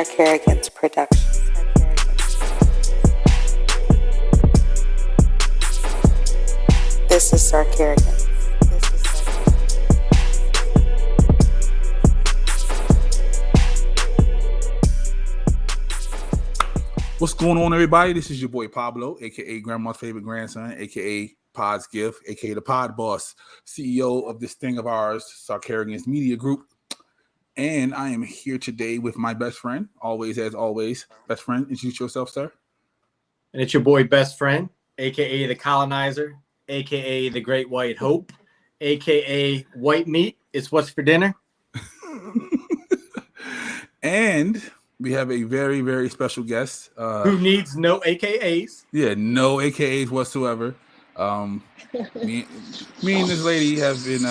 Sarcarrogance production. This is Sarcarrogance. What's going on, everybody? This is your boy Pablo, aka Grandma's favorite grandson, aka Pod's gift, aka the Pod Boss, CEO of this thing of ours, Sarcarrogance Media Group. And I am here today with my best friend, always as always. Best friend, introduce yourself, sir. And it's your boy Best Friend, aka the Colonizer, aka the Great White Hope, aka White Meat. It's what's for dinner. And we have a very, very special guest. Who needs no AKAs? Yeah, no AKAs whatsoever. Me and this lady have been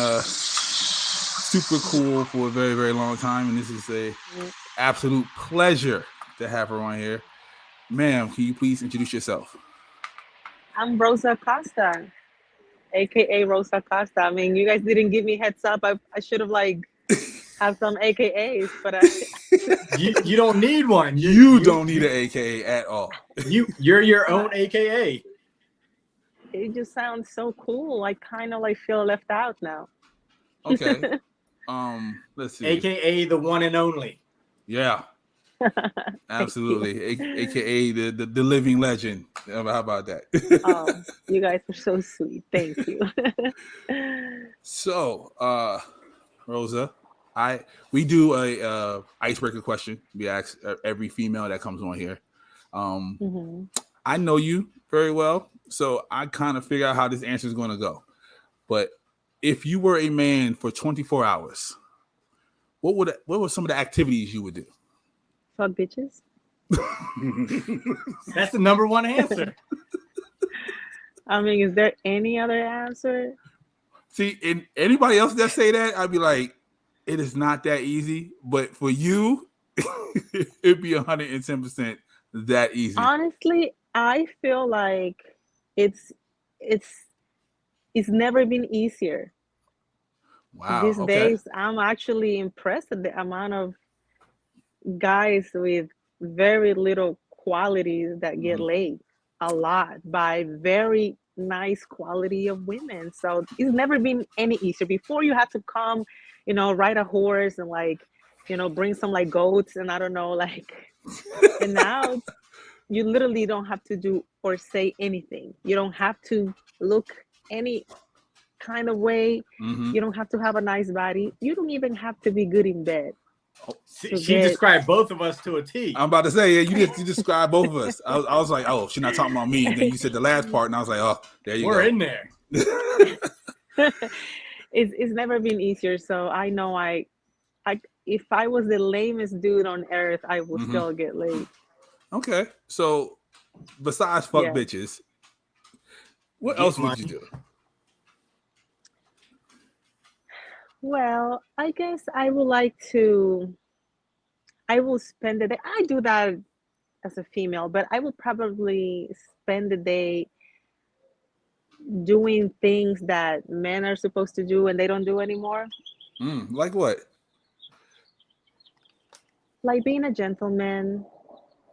super cool for a very, very long time, and this is a absolute pleasure to have her on here. Ma'am, can you please introduce yourself? I'm Rosa Acosta, aka Rosa Acosta. I mean, you guys didn't give me heads up. I should have have some AKAs, but you don't need one. You don't need an AKA at all. You're your own AKA. It just sounds so cool. I kind of feel left out now. Okay. Let's see. AKA the one and only. Yeah. Absolutely. AKA the living legend. How about that? Oh, you guys are so sweet. Thank you. So, Rosa, we do a icebreaker question. We ask every female that comes on here. I know you very well, so I kind of figure out how this answer is going to go. But if you were a man for 24 hours, what were some of the activities you would do? Fuck bitches. That's the number one answer. I mean, is there any other answer? See, and anybody else that say that, I'd be like, it is not that easy. But for you, it'd be 110% that easy. Honestly, I feel like it's never been easier. Wow. These days, I'm actually impressed at the amount of guys with very little qualities that get laid a lot by very nice quality of women. So it's never been any easier. Before you had to come, ride a horse and bring some goats and I don't know, and now you literally don't have to do or say anything. You don't have to look any kind of way. You don't have to have a nice body. You don't even have to be good in bed. She described both of us to a T. I'm about to say, yeah, you described both of us. I was like, oh, she's not talking about me. And then you said the last part, and I was like, oh, there you go. We're in there. It's never been easier. So I know I if I was the lamest dude on earth, I would still get laid. Okay. So besides fuck bitches, what else would you do? Well, I guess I will spend the day. I do that as a female, but I will probably spend the day doing things that men are supposed to do and they don't do anymore. Like what? Like being a gentleman.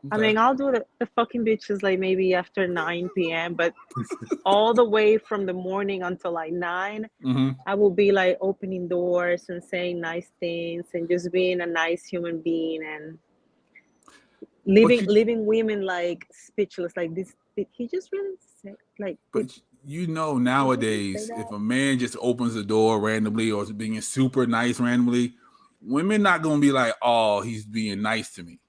Okay. I mean, I'll do the fucking bitches maybe after 9 p.m., but all the way from the morning until 9, I will be opening doors and saying nice things and just being a nice human being and leaving women speechless. This, did he just really say But nowadays, if a man just opens the door randomly or is being super nice randomly, women not gonna be like, oh, he's being nice to me.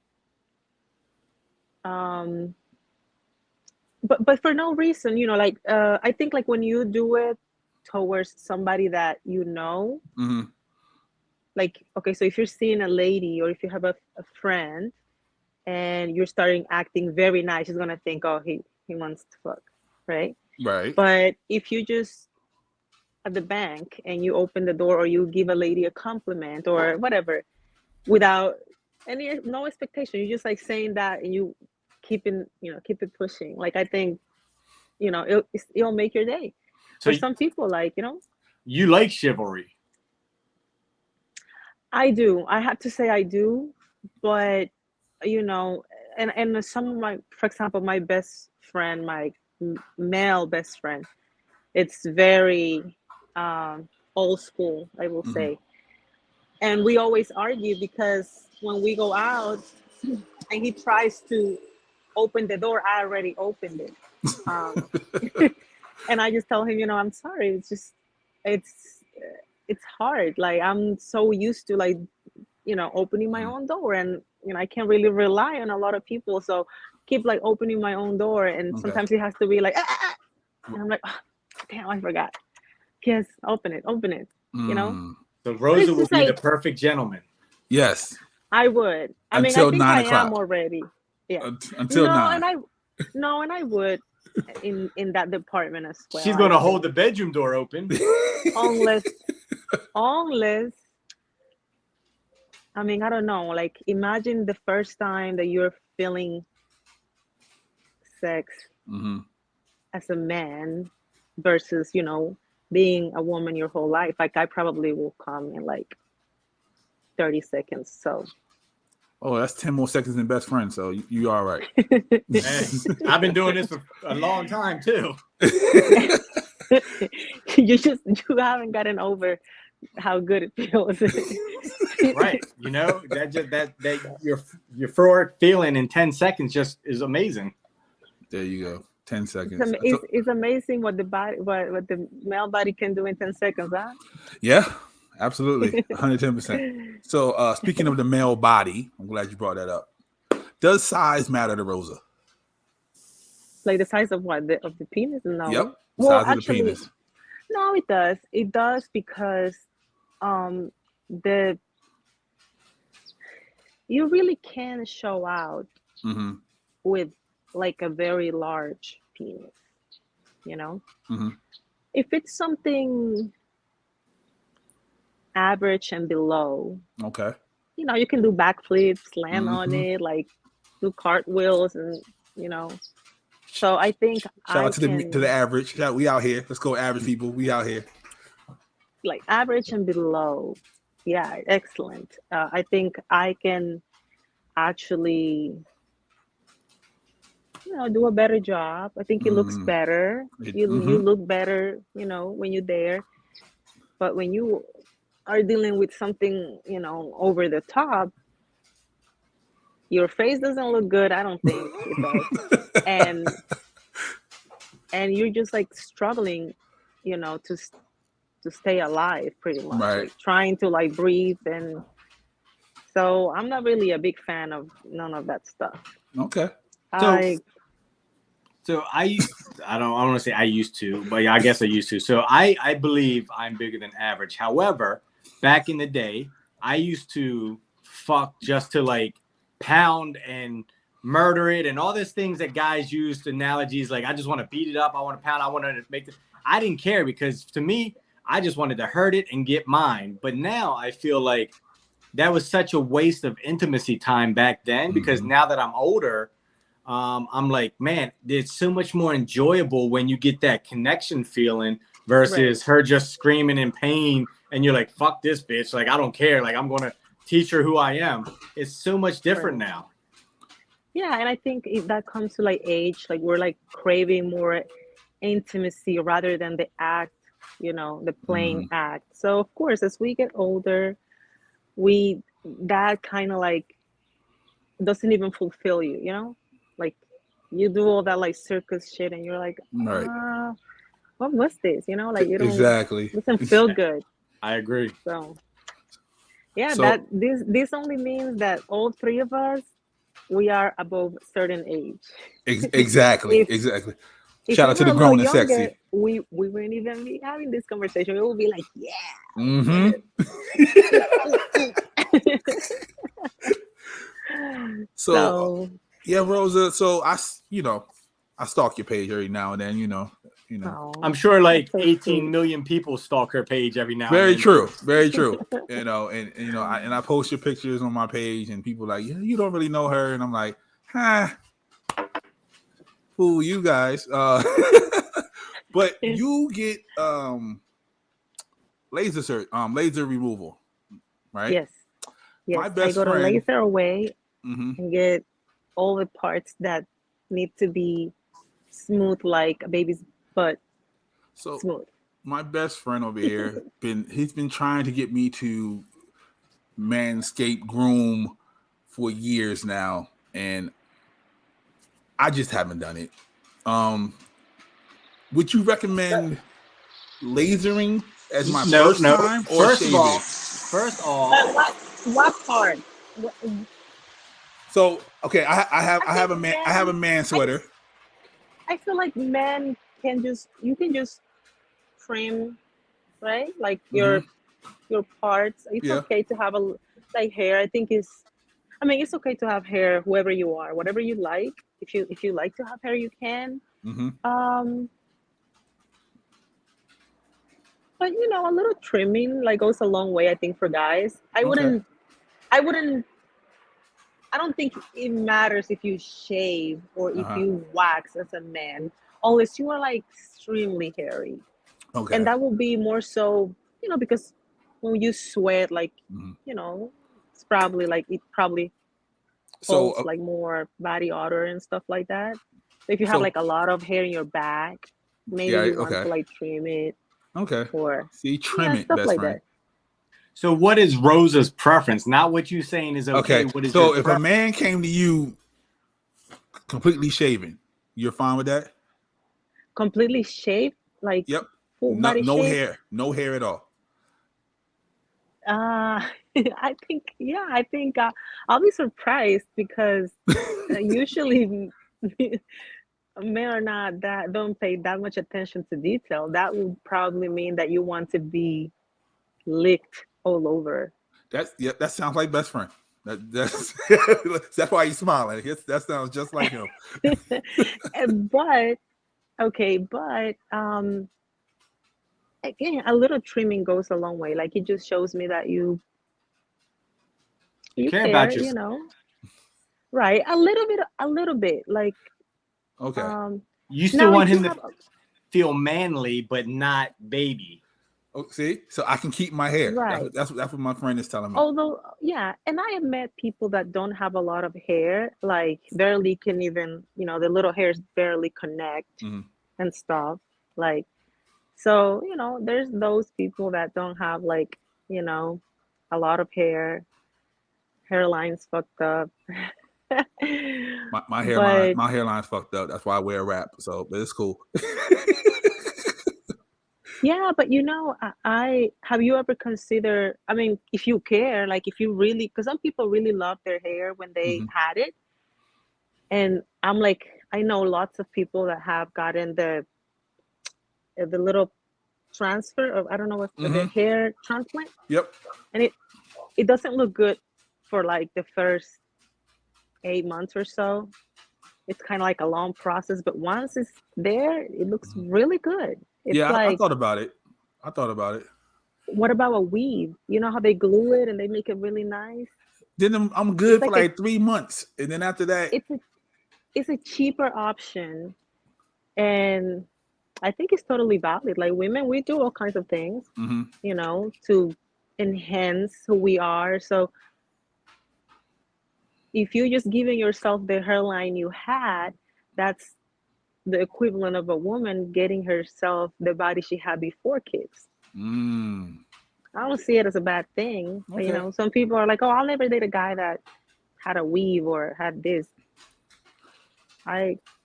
But for no reason, I think when you do it towards somebody that okay, so if you're seeing a lady or if you have a friend and you're starting acting very nice, she's gonna think, oh, he wants to fuck, right? Right. But if you just at the bank and you open the door or you give a lady a compliment or whatever without no expectation, you're just saying that and you keep it pushing. I think it'll make your day. So for some people, you like chivalry. I do. I have to say I do, but you know, and some of my, for example, my best friend, my male best friend, it's very old school, I will Mhm. say. And we always argue because when we go out and he tries to open the door, I already opened it. Um, and I just tell him, I'm sorry. It's just, it's, it's hard. Like I'm so used to like, opening my Mhm. own door, and I can't really rely on a lot of people. So keep like opening my own door, and Okay. sometimes it has to be like, and I'm like, "Ah, damn, I forgot. Yes, open it. You know. Mm. So But Rosa it's will just be the like perfect gentleman. Yes. I would. I mean, I Until think I 9 o'clock. am already. Yeah. Until No, 9. and I no, and I would in that department as well. She's I gonna hold think the bedroom door open. unless unless I mean, I don't know. Like imagine the first time that you're feeling sex Hmm. as a man versus, being a woman your whole life. Like I probably will come in like 30 seconds. So Oh, that's 10 more seconds than best friend. So you all right. Man, I've been doing this for a long time too. you haven't gotten over how good it feels. Right. That your forward feeling in 10 seconds just is amazing. There you go. 10 It's, seconds. it's amazing what the body, what the male body can do in 10 seconds, huh? Yeah, absolutely. 110%. So speaking of the male body, I'm glad you brought that up. Does size matter to Rosa? Like the size of what? Of the penis? Yep. No. The Well, size of the actually, penis. no, it does. It does because um the you really can show out Mm-hmm. with like a very large penis, you know? Mm-hmm. If it's something average and below, Okay. you can do backflips, land on Mm-hmm. it, like do cartwheels, and you know. So I think Shout I out to the can average. We out here. Let's go average people. We out here. like average and below. Yeah, excellent. I think I can actually, do a better job. I think it looks Mm-hmm. better. You Mm-hmm. look better, when you're there. But when you are dealing with something, over the top, your face doesn't look good. I don't think it does. And you're just like struggling, to stay alive pretty much, Right. like trying to like breathe. And so I'm not really a big fan of none of that stuff. Okay. So I so I don't want to say I used to, but I guess I used to. So I believe I'm bigger than average. However, back in the day, I used to fuck just to like pound and murder it and all these things that guys used analogies like I just want to beat it up, I want to pound, I want to make it. I didn't care because to me, I just wanted to hurt it and get mine. But now I feel like that was such a waste of intimacy time back then because Mm-hmm. now that I'm older, I'm like, man, it's so much more enjoyable when you get that connection feeling versus right, her just screaming in pain and you're like, fuck this bitch. Like, I don't care. Like, I'm going to teach her who I am. It's so much different right. now. Yeah, and I think that comes to like age, like we're like craving more intimacy rather than the act, the Mm-hmm. plain act. So of course, as we get older, we that kind of like doesn't even fulfill you, like you do all that like circus shit and you're like, Right. what was this, like you don't Exactly. doesn't feel good. I agree. So yeah, So that this only means that all three of us, we are above certain age. exactly. if Exactly. if Shout we out to were the a little grown and younger, sexy. we wouldn't even be having this conversation. We would be like, yeah, Mm-hmm. So so yeah, Rosa. So I stalk your page every now and then. I'm oh, sure that's like so 18 sweet. million people stalk her page every now and Very then. true. Very true. I post your pictures on my page, and people are like, yeah, you don't really know her, and I'm like, fool you guys. But you get laser removal, right? Yes, My I best go to friend. laser away. and get all the parts that need to be smooth like a baby's butt. So Smooth. my best friend over here he's been trying to get me to manscape groom for years now, and I just haven't done it. Would you recommend lasering as my first time or shaving? First of all, What part? So okay, I have a man sweater. I feel like men can just trim, right? Like your parts. It's okay to have like hair. I think it's okay to have hair whoever you are, whatever you like. If you like to have hair, you can. But a little trimming like goes a long way, I think, for guys. I don't think it matters if you shave or if you wax as a man, unless you are like extremely hairy. Okay. And that will be more so, because when you sweat, like, it's probably like it probably holds like more body odor and stuff like that. So if you have like a lot of hair in your back, maybe you want to like trim it. Okay. Or trim it, best like friend. that. So what is Rosa's preference? Not what you saying is okay. What is so if a man came to you completely shaven, you're fine with that? Completely shaved? Like full body no shave? hair. No hair at all. I think I'll be surprised because usually men don't pay that much attention to detail. That would probably mean that you want to be licked all over. That sounds like best friend. That's why he's smiling. That sounds just like him. But again, a little trimming goes a long way. Like it just shows me that you care about yourself. Right? A little bit. Like you still want him to feel manly, but not baby. Oh, see, so I can keep my hair. Right. That's what my friend is telling me. Although, and I have met people that don't have a lot of hair, like barely can even, the little hairs barely connect and stuff. Like, so, there's those people that don't have like, a lot of hair, hairline's fucked up. my hairline's fucked up. That's why I wear a wrap. So, but it's cool. Yeah, but I have you ever considered, if you care, like if you really, because some people really love their hair when they had it. And I'm like, I know lots of people that have gotten the little transfer of, I don't know what the hair transplant. Yep. And it doesn't look good for like the first 8 months or so. It's kind of like a long process, but once it's there, it looks really good. It's I thought about it. What about a weave? You know how they glue it and they make it really nice? Then I'm good for like 3 months. And then after that, it's a cheaper option. And I think it's totally valid. Like women, we do all kinds of things, to enhance who we are. So if you're just giving yourself the hairline you had, that's the equivalent of a woman getting herself the body she had before kids. I don't see it as a bad thing. Okay. Some people are like, oh, I'll never date a guy that had a weave or had this.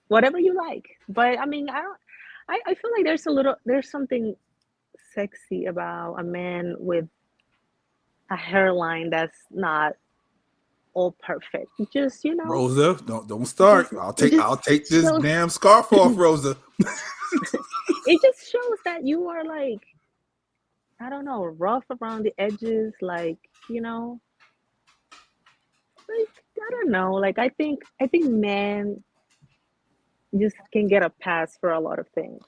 Whatever you like. But I feel like there's something sexy about a man with a hairline that's not all perfect. Just Rosa, don't start. I'll take this damn scarf off, Rosa. It just shows that you are like, I don't know, rough around the edges, like, like I don't know. Like I think men just can get a pass for a lot of things.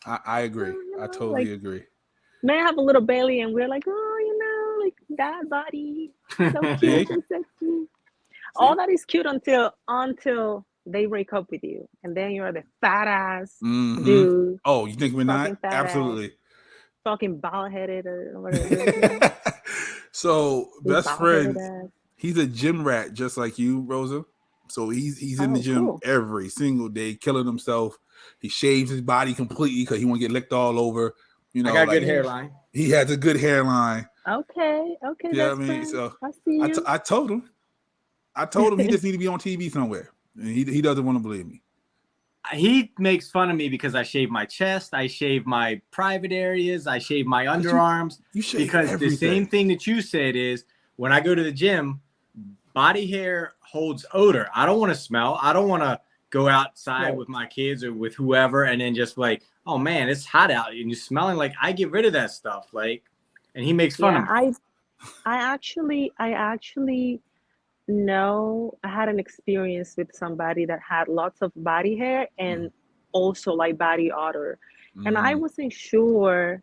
I agree. I totally agree. Men have a little belly and we're like, oh, like that body, so cute and sexy. All that is cute until they break up with you, and then you're the fat ass dude. Oh, you think we're not? Absolutely. Fucking bald headed or whatever. So best friend, He's a gym rat just like you, Rosa. So he's in the gym cool. every single day, killing himself. He shaves his body completely because he won't get licked all over. You know, I got a good hairline. He has a good hairline. Okay. Yeah, I Best mean, friend. so I see you. I told him he just need to be on TV somewhere, and he doesn't want to believe me. He makes fun of me because I shave my chest, I shave my private areas, I shave my underarms. You shave because everything. The same thing that you said is when I go to the gym, body hair holds odor. I don't want to smell. I don't want to go outside with my kids or with whoever and then just like, oh man, it's hot out and you're smelling. Like I get rid of that stuff. Like, and he makes fun of me. I actually know I had an experience with somebody that had lots of body hair and also like body odor. And I wasn't sure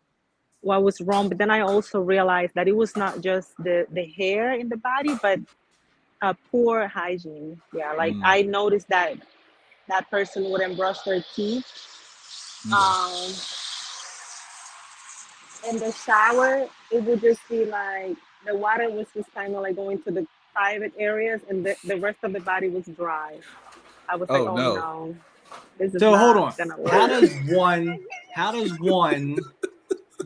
what was wrong, but then I also realized that it was not just the hair in the body, but poor hygiene. Yeah, like I noticed that person wouldn't brush their teeth. In the shower, it would just be like the water was just kind of like going to the private areas, and the rest of the body was dry. I was like, oh no, this is so not hold on. gonna work. How does one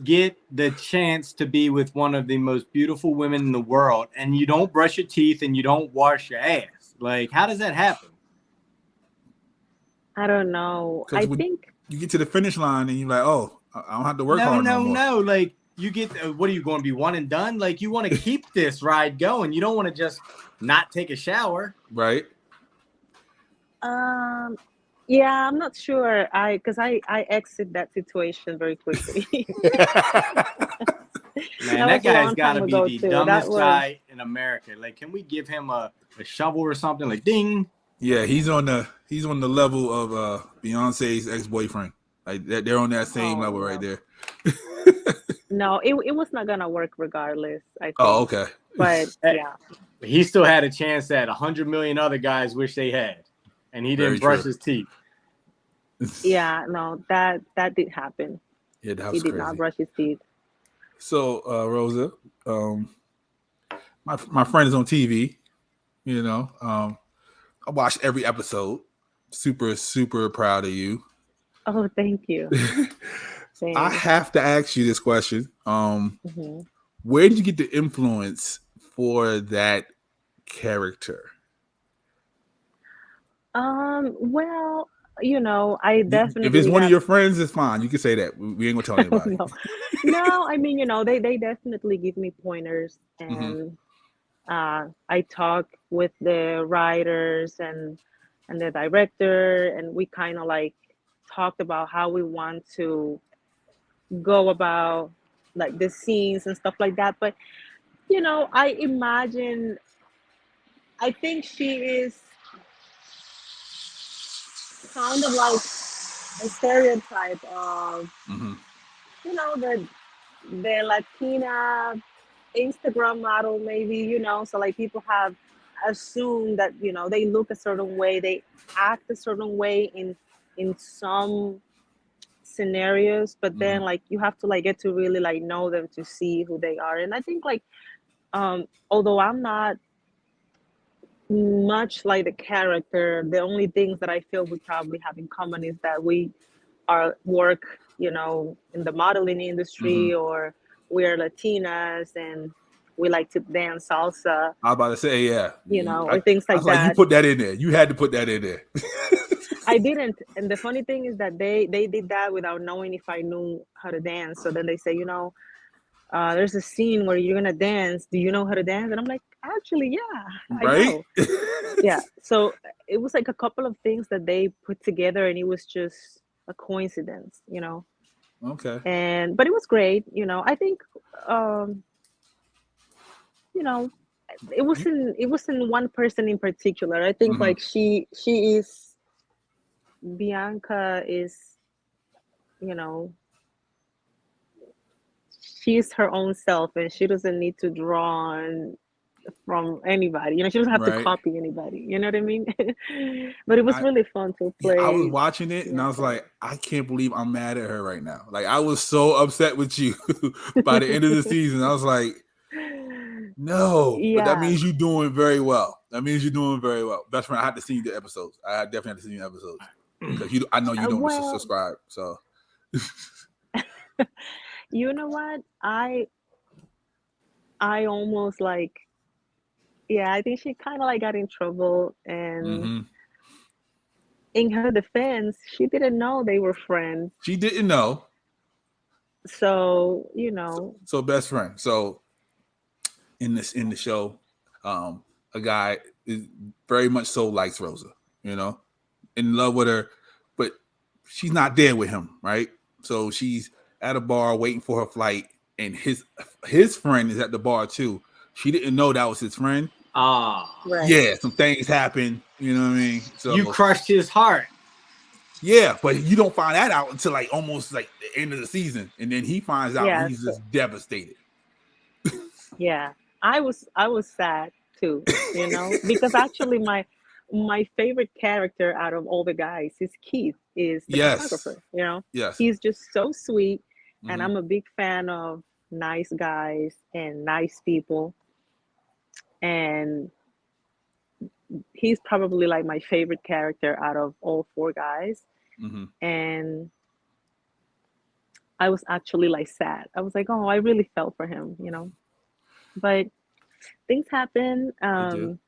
get the chance to be with one of the most beautiful women in the world and you don't brush your teeth and you don't wash your ass? Like, how does that happen? I don't know. I think you get to the finish line and you're like, oh, I don't have to work hard no more. No. Like, you get, what are you going to be one and done? Like, you want to keep this ride going. You don't want to just not take a shower. Right. Yeah, I'm not sure. Because I exit that situation very quickly. Man, that guy's got to be the dumbest guy in America. Like, can we give him a shovel or something? Like, ding. Yeah, he's on the level of Beyonce's ex-boyfriend. Like they're on that same level right there. No, it was not gonna work regardless, I think. Oh, okay. But yeah. He still had a chance that 100 million other guys wish they had. And he didn't brush his teeth. Yeah, no, that did happen. Yeah, that was he did crazy. not brush his teeth. So, Rosa, my friend is on TV. You know, I watched every episode. Super, super proud of you. Oh, thank you. I have to ask you this question. Where did you get the influence for that character? Well, you know, I definitely. If it's one of your friends, it's fine. You can say that. We ain't gonna tell anybody. No, I mean, you know, they definitely give me pointers, and I talk with the writers and the director, and we kind of like talked about how we want to go about like the scenes and stuff like that. But you know, I think she is kind of like a stereotype of you know, the Latina Instagram model, maybe, you know. So like people have assumed that, you know, they look a certain way, they act a certain way in some scenarios, but then like you have to like get to really like know them to see who they are. And I think like although I'm not much like the character, the only things that I feel we probably have in common is that we work, you know, in the modeling industry, or we're Latinas and we like to dance salsa. I was about to say, yeah, you know, or things like that. Like, you put that in there. You had to put that in there. I didn't, and the funny thing is that they did that without knowing if I knew how to dance. So then they say, you know, there's a scene where you're gonna dance. Do you know how to dance? And I'm like, actually, yeah, I know. Yeah. So it was like a couple of things that they put together, and it was just a coincidence, you know. Okay. But it was great, you know. I think, you know, it wasn't one person in particular. I think like she is. Bianca is, you know, she's her own self, and she doesn't need to draw on from anybody. You know, she doesn't have to copy anybody. You know what I mean? But it was really fun to play. I was watching it, and I was like, I can't believe I'm mad at her right now. Like, I was so upset with you by the end of the season. I was like, No, but Yeah. that means you're doing very well. Best friend, I had to see the episodes. I definitely had to see the episodes because I know you don't Well, subscribe. So you know what? I almost like, yeah, I think she kind of like got in trouble, and mhm. in her defense, she didn't know they were friends. She didn't know. So, you know, So best friend. So in the show, a guy is very much so likes Rosa, you know, in love with her, but she's not there with him, right? So she's at a bar waiting for her flight, and his friend is at the bar too. She didn't know that was his friend. Ah, right. Yeah, some things happen, you know what I mean? So you crushed his heart. yeah, but you don't find that out until like almost like the end of the season, and then he finds out Yeah, and he's just devastated. yeah. I was sad too, you know, because actually my favorite character out of all the guys is Keith, is the Yes. photographer, you know. Yes. He's just so sweet, and Mhm. I'm a big fan of nice guys and nice people. And he's probably like my favorite character out of all four guys. Mhm. And I was actually like sad. I was like, oh, I really felt for him, you know. But things happen. They do.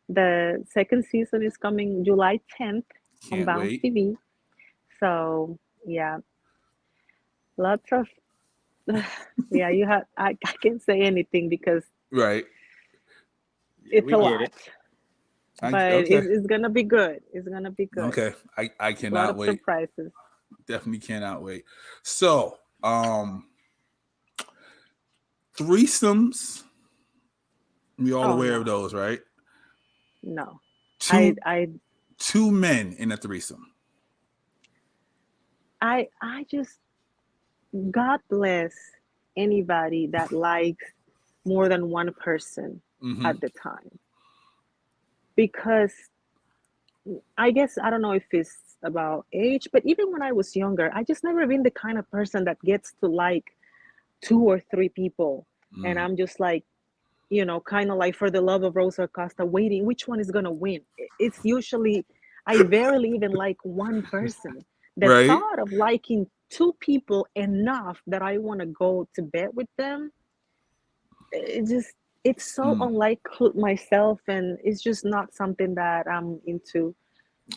The second season is coming July 10th on Can't Bounce wait. TV. So yeah, lots of yeah. You have I can't say anything because Right. it's We a get lot, it. but Okay. it's gonna be good. It's gonna be good. Okay. I A lot cannot of wait. surprises. Definitely cannot wait. So, threesomes. We all Oh aware of no, those, right? no. Two I two men in a threesome. I just, God bless anybody that likes more than one person Mhm. at the time. Because I guess I don't know if it's about age, but even when I was younger, I just never been the kind of person that gets to like two or three people. And Mhm. I'm just like, you know, kind of like for the love of Rosa Acosta, waiting which one is gonna win. It's usually, I barely even like one person. The Right? thought of liking two people enough that I want to go to bed with them, it just, it's so Mm. unlike myself, and it's just not something that I'm into,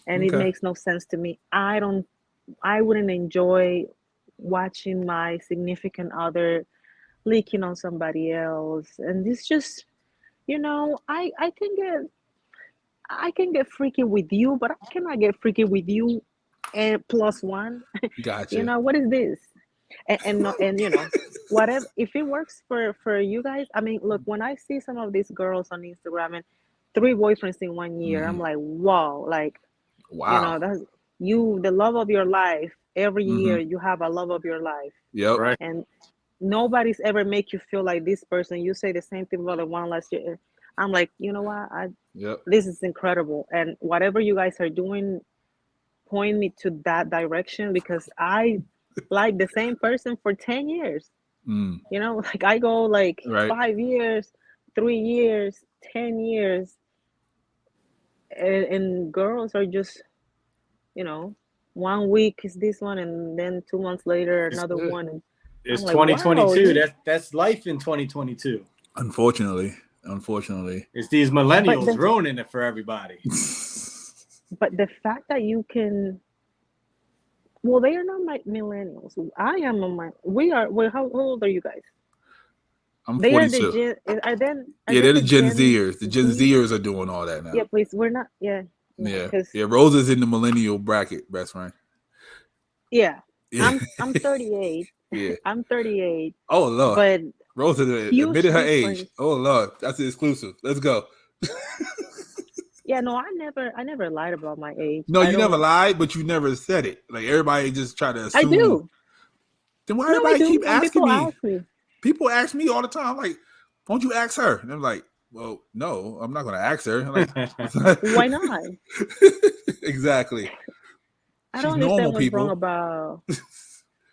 and it Okay. makes no sense to me. I wouldn't enjoy watching my significant other leaking on somebody else, and it's just, you know, I can get freaky with you, but I cannot get freaky with you and plus one. You Gotcha. know, what is this? And you know, whatever, if it works for you guys. I mean, look, when I see some of these girls on Instagram and three boyfriends in 1 year, I'm Mhm. like, wow, like, you know, Wow. that's you, the love of your life. Every year Mhm. you have a love of your life, Yep. Right. and nobody's ever make you feel like this person. You say the same thing about the one last year. I'm like, you know what? Yep. This is incredible, and whatever you guys are doing, point me to that direction, because I like the same person for 10 years. Mm. You know, like I go like Right. 5 years, 3 years, 10 years, and girls are just, you know, 1 week is this one, and then 2 months later It's another good. one, and I'm It's like, wow, 2022. That's life in 2022. Unfortunately. It's these but millennials the ruining it for everybody. but the fact that you can, well, they are not my millennials. I am a my. We are. Well, how old are you guys? I'm They are the 42. Gen. Are then? Are Yeah, they they're the the Gen Gen Zers. The Gen Z? Zers are doing all that now. Yeah, please. We're not. Yeah, no, Yeah. because Yeah. Rosa's in the millennial bracket, best friend. yeah, Yeah. I'm 38. Yeah. I'm 38, Oh Lord. but Rosa huge admitted her age. difference. Oh Lord. That's the exclusive. Let's go. Yeah, no, I never lied about my age. No, I you never don't. lied, but you never said it. Like everybody just try to I assume. do. Then why No, I everybody do. keep When asking people me? ask me, People ask me all the time, like, won't you ask her? And I'm like, well, no, I'm not gonna ask her. I'm like, why not? exactly. I She's don't understand normal, what's wrong people. about.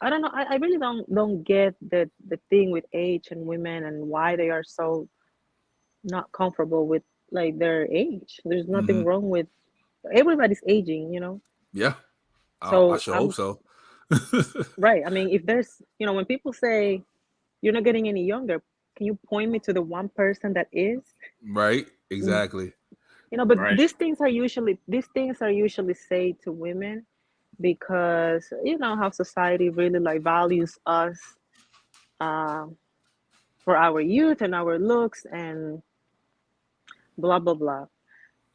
I don't know. I really don't get the thing with age and women and why they are so not comfortable with like their age. There's Hmm. nothing wrong with everybody's aging, you know. Yeah, I So sure hope I'm so. right. I mean, if there's, you know, when people say you're not getting any younger, can you point me to the one person that is? Right, Mm, exactly. you know, but Right. these things are usually said to women because you know how society really like values us uh, for our youth and our looks and blah blah blah.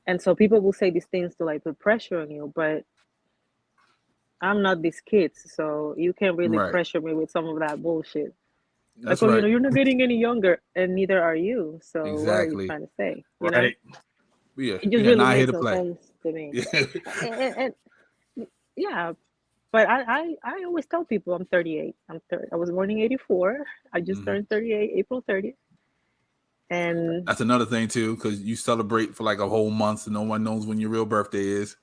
And so people will say these things to like put pressure on you, but I'm not these kids, so you can't really Right, pressure me with some of that bullshit. Like, that's oh, you right. know, you're not getting any younger, and neither are you. So what are you Exactly. trying to say? You know, Right. Yeah, it just we are really not here makes to no play. sense to me. Yeah. And yeah, but I always tell people I'm 38. I was born in 84. I just Mhm. turned 38 April 30th. And That's another thing too, because you celebrate for like a whole month, so no one knows when your real birthday is.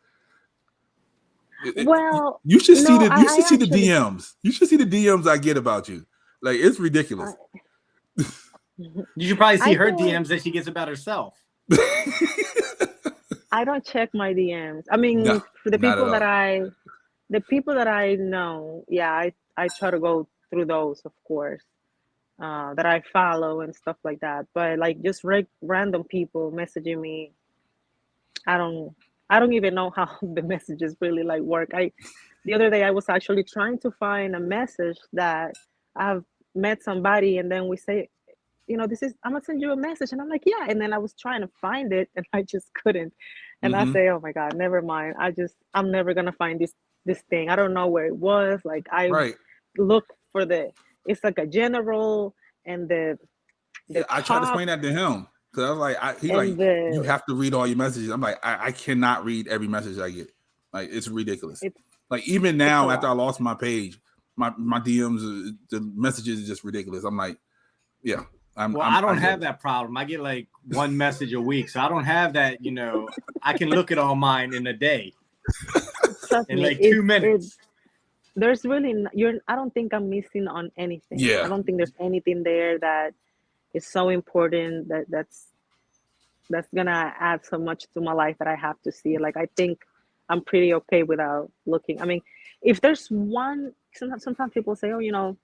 well, You should see no, the you should I see the actually DMs. You should see the DMs I get about you. Like it's ridiculous. I, You should probably see I her don't DMs that she gets about herself. I don't check my DMs. I No, mean, for not at all. the people that I know, yeah, I try to go through those, of course, that I follow and stuff like that. But like just random people messaging me, I don't, I don't even know how the messages really like work. The other day I was actually trying to find a message that I've met somebody, and then we say, you know, this is I'm gonna send you a message, and I'm like, yeah, and then I was trying to find it, and I just couldn't, and I Hmm. say, oh my god, never mind. I'm never gonna find this thing. I don't know where it was. Like I Right. look for it's like a general and Yeah, the I tried to top explain that to him because I was like, he and like you the have to read all your messages. I'm like, I cannot read every message I get. Like it's ridiculous. it's Like even it's a now after I lot. lost my page, my DMs, the messages is just ridiculous. I'm like, yeah, Well, I I don't get have it. that problem. I get like one message a week, so I don't have that. You know, I can look at all mine in a day, Trust in me, like 2 minutes. there's really you're I don't think I'm missing on anything. I Yeah, don't think there's anything there that is so important that's gonna add so much to my life that I have to see it. Like I think I'm pretty okay without looking. I mean, if there's one, sometimes people say, oh, you know,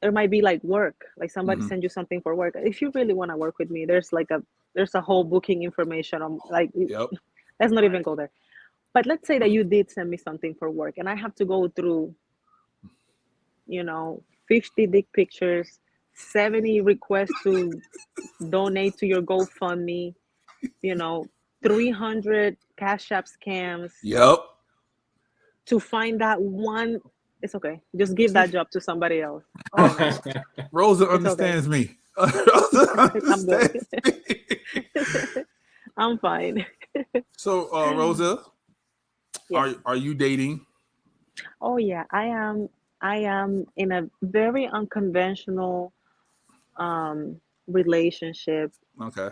there might be like work, like somebody hmm, send you something for work. If you really want to work with me, there's a whole booking information on like yep, let's not even Right. go there. But let's say that you did send me something for work, and I have to go through, you know, 50 dick pictures, 70 requests to donate to your GoFundMe, you know, 300 Cash App scams yep. to find that one. It's okay. Just give See, that job to somebody else. Oh my oh, God. Rosa It's okay. understands me. Rosa I'm good. understands me. I'm fine. So, Rosa, Yes. are you dating? Oh yeah, I am in a very unconventional relationship. Okay.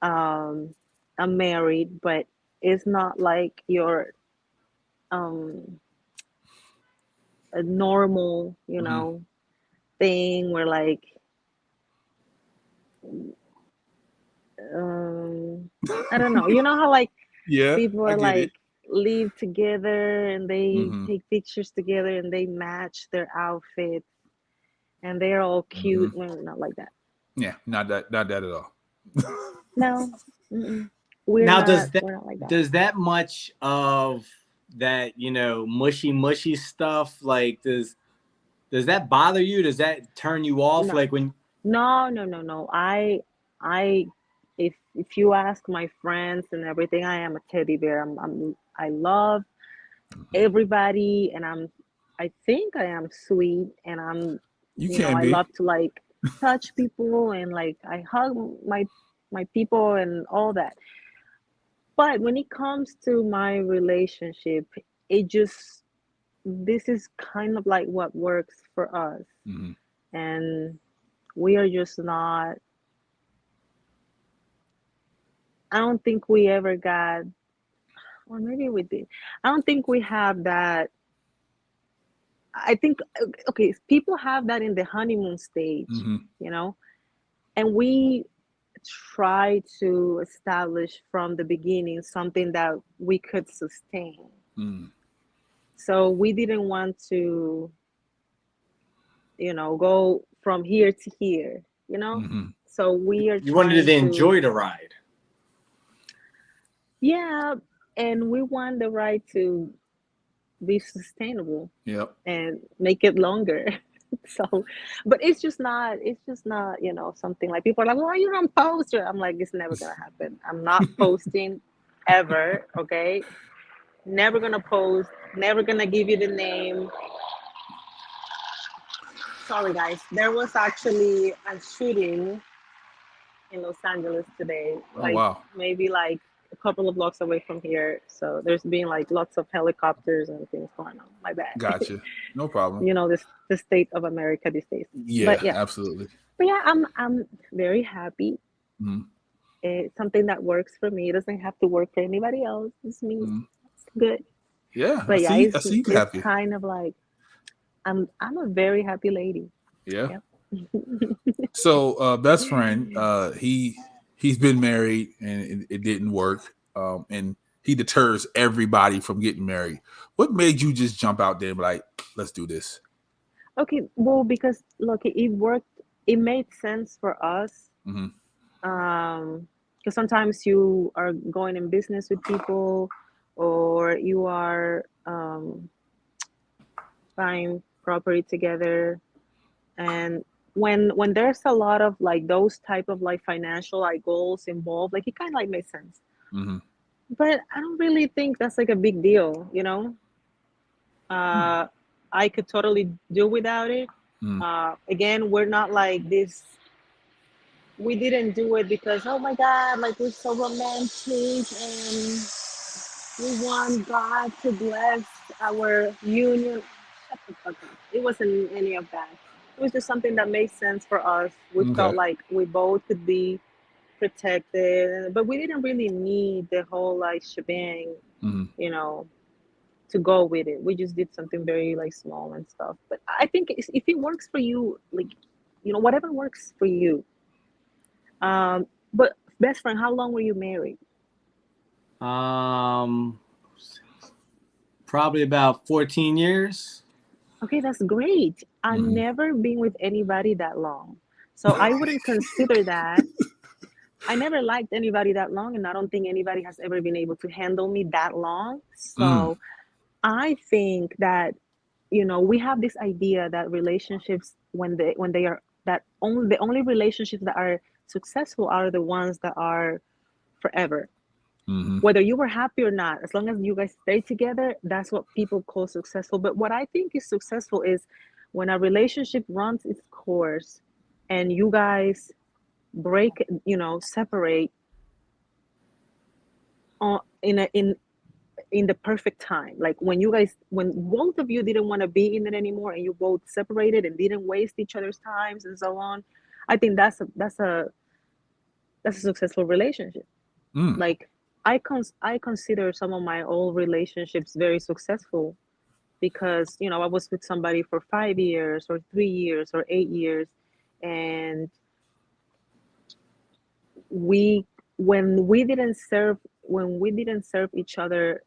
Um I'm married, but it's not like your um a normal, you Hmm. know, thing where like um I don't know. You know how like Yeah, people I are get it. like live together and they Hmm. take pictures together and they match their outfits and they're all Hmm. cute. Well, not like that. Yeah, not that at all. No, mm-mm. Now, does that We're not like that. does that much of that, you know, mushy stuff, like does that bother you? Does that turn you off? No, Like when no. I, if you ask my friends and everything, I am a teddy bear. I love everybody, and I think I am sweet, and You you know, can I be. love to like touch people and like I hug my people and all that. But when it comes to my relationship, it just this is kind of like what works for us, Hmm. and we are just not. I don't think we ever got, or maybe we did. I don't think we have that. I think okay, people have that in the honeymoon stage, Hmm. you know, and we try to establish from the beginning something that we could sustain. Mm. So we didn't want to, go from here to here, Mm-hmm. So we are You wanted trying to to, enjoy the ride. yeah, and we want the ride to be sustainable Yep. and make it longer. So, but it's just not, something like people are like, well, you don't post. I'm like, it's never gonna happen. I'm not posting ever. Okay, never gonna post. Never gonna give you the name. Sorry, guys. There was actually a shooting in Los Angeles today, Oh like wow. maybe like a couple of blocks away from here. So there's been like lots of helicopters and things going on. My bad. Gotcha. No problem. This the state of America these days. Yeah, But yeah, absolutely. I'm very happy. Mm. It's something that works for me. It doesn't have to work for anybody else. It's me. Mm. It's good. Yeah, But yeah, I see you it's happy. kind of like I'm a very happy lady. Yeah. Yep. So, best friend, he's been married and it didn't work. And he deters everybody from getting married. What made you just jump out there and be like, let's do this? Okay, well, because look, it worked. It made sense for us. Mm-hmm. Because sometimes you are going in business with people, or you are buying property together, and when there's a lot of like those type of like financial like goals involved, like it kind of like makes sense. Mm-hmm. But I don't really think that's like a big deal, I could totally do without it. Again, we're not like this. We didn't do it because, oh my God, like we're so romantic and we want God to bless our union. Shut the fuck up. It wasn't any of that. It was just something that made sense for us. We Okay. felt like we both could be protected, but we didn't really need the whole like shebang, Mm-hmm. To go with it. We just did something very like small and stuff. But I think if it works for you, like, whatever works for you. But best friend, how long were you married? Probably about 14 years. Okay, that's great. I've never been with anybody that long, so I wouldn't consider that. I never liked anybody that long, and I don't think anybody has ever been able to handle me that long. So I think that we have this idea that relationships, when they are that only the only relationships that are successful are the ones that are forever. Mm-hmm. Whether you were happy or not, as long as you guys stay together, that's what people call successful. But what I think is successful is when a relationship runs its course and you guys break, separate in the perfect time. Like when both of you didn't want to be in it anymore and you both separated and didn't waste each other's times and so on. I think that's a successful relationship. Like I consider some of my old relationships very successful because I was with somebody for 5 years or 3 years or 8 years, and when we didn't serve each other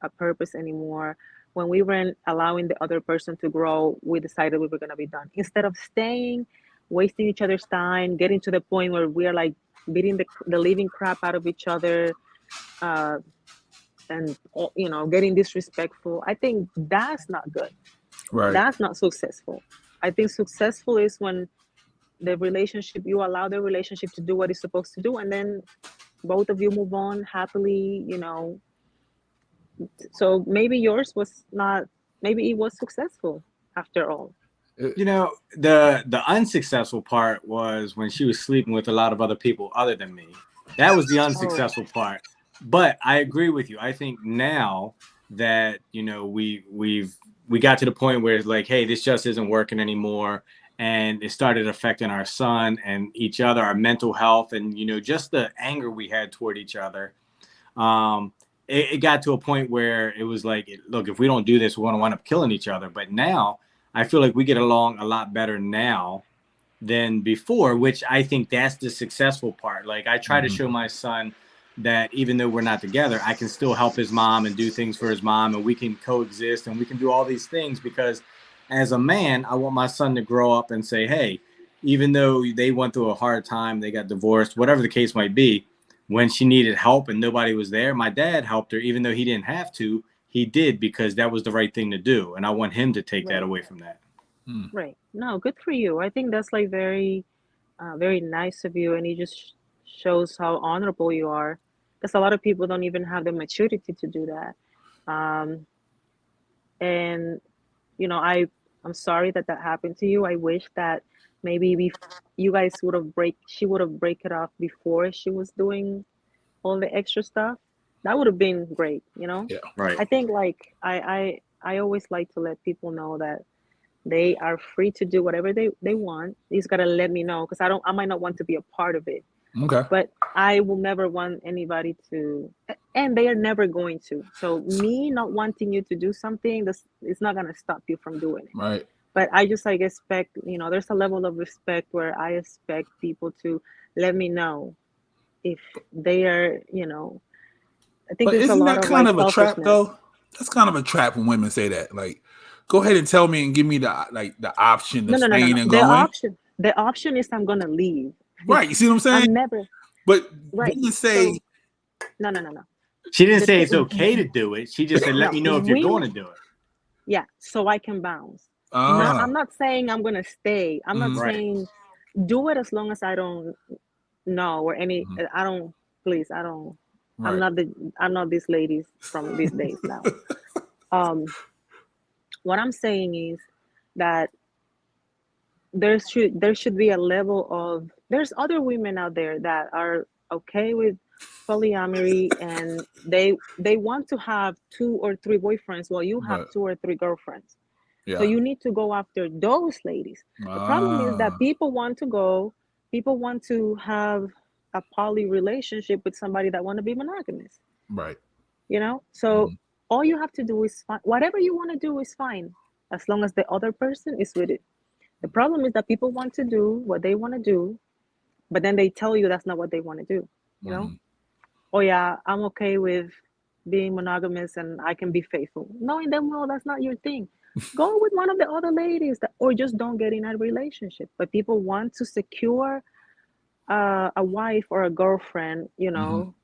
a purpose anymore, when we weren't allowing the other person to grow, we decided we were going to be done. Instead of staying, wasting each other's time, getting to the point where we are like beating the living crap out of each other, and getting disrespectful. I think that's not good. Right. That's not successful. I think successful is when you allow the relationship to do what it's supposed to do, and then both of you move on happily. So maybe yours was not. Maybe it was successful after all. The unsuccessful part was when she was sleeping with a lot of other people other than me. That was the unsuccessful part. But I agree with you. I think now that we got to the point where it's like, hey, this just isn't working anymore, and it started affecting our son and each other, our mental health, and just the anger we had toward each other. It got to a point where it was like, look, if we don't do this, we're going to wind up killing each other. But now I feel like we get along a lot better now than before, which I think that's the successful part. Like I try to show my son that even though we're not together, I can still help his mom and do things for his mom, and we can coexist and we can do all these things, because as a man, I want my son to grow up and say, hey, even though they went through a hard time, they got divorced, whatever the case might be, when she needed help and nobody was there, my dad helped her, even though he didn't have to. He did, because that was the right thing to do. And I want him to take that away from that. Right. No, good for you. I think that's like very, very nice of you. And it just shows how honorable you are. Because a lot of people don't even have the maturity to do that. And, you know, I'm sorry that happened to you. I wish that maybe you guys she would have break it off before she was doing all the extra stuff. That would have been great, you know? Yeah. Right. I think like I always like to let people know that they are free to do whatever they want. You just gotta let me know, because I might not want to be a part of it. Okay. But I will never want anybody to, and they are never going to. So me not wanting you to do something, it's not gonna stop you from doing it. Right. But I just like expect, you know, there's a level of respect where I expect people to let me know if they are, you know. I think But there's a isn't lot that of kind like of a trap selfishness. though? That's kind of a trap when women say that. Like, go ahead and tell me and give me the option of staying and going. The option is I'm gonna leave. Right. You see what I'm saying? I'm never But right. women say So, no. She didn't The say thing- it's okay to do it. She just said, let me know if you're going to do it. Yeah, so I can bounce. Ah. I'm not saying I'm gonna stay. I'm not Right. saying do it as long as I don't know or any. I don't. Please, I don't. Right. I'm not these ladies from these days now. What I'm saying is that there should be a level of, there's other women out there that are okay with polyamory, and they want to have 2 or 3 boyfriends while you have Right. 2 or 3 girlfriends. Yeah. So you need to go after those ladies. The problem is that people want to have a poly relationship with somebody that want to be monogamous. Right. You know? So all you have to do is whatever you want to do is fine, as long as the other person is with it. The problem is that people want to do what they want to do, but then they tell you that's not what they want to do. You know? Oh yeah, I'm okay with being monogamous and I can be faithful. Knowing them well, that's not your thing. Go with one of the other ladies, or just don't get in a relationship. But people want to secure a wife or a girlfriend, you know,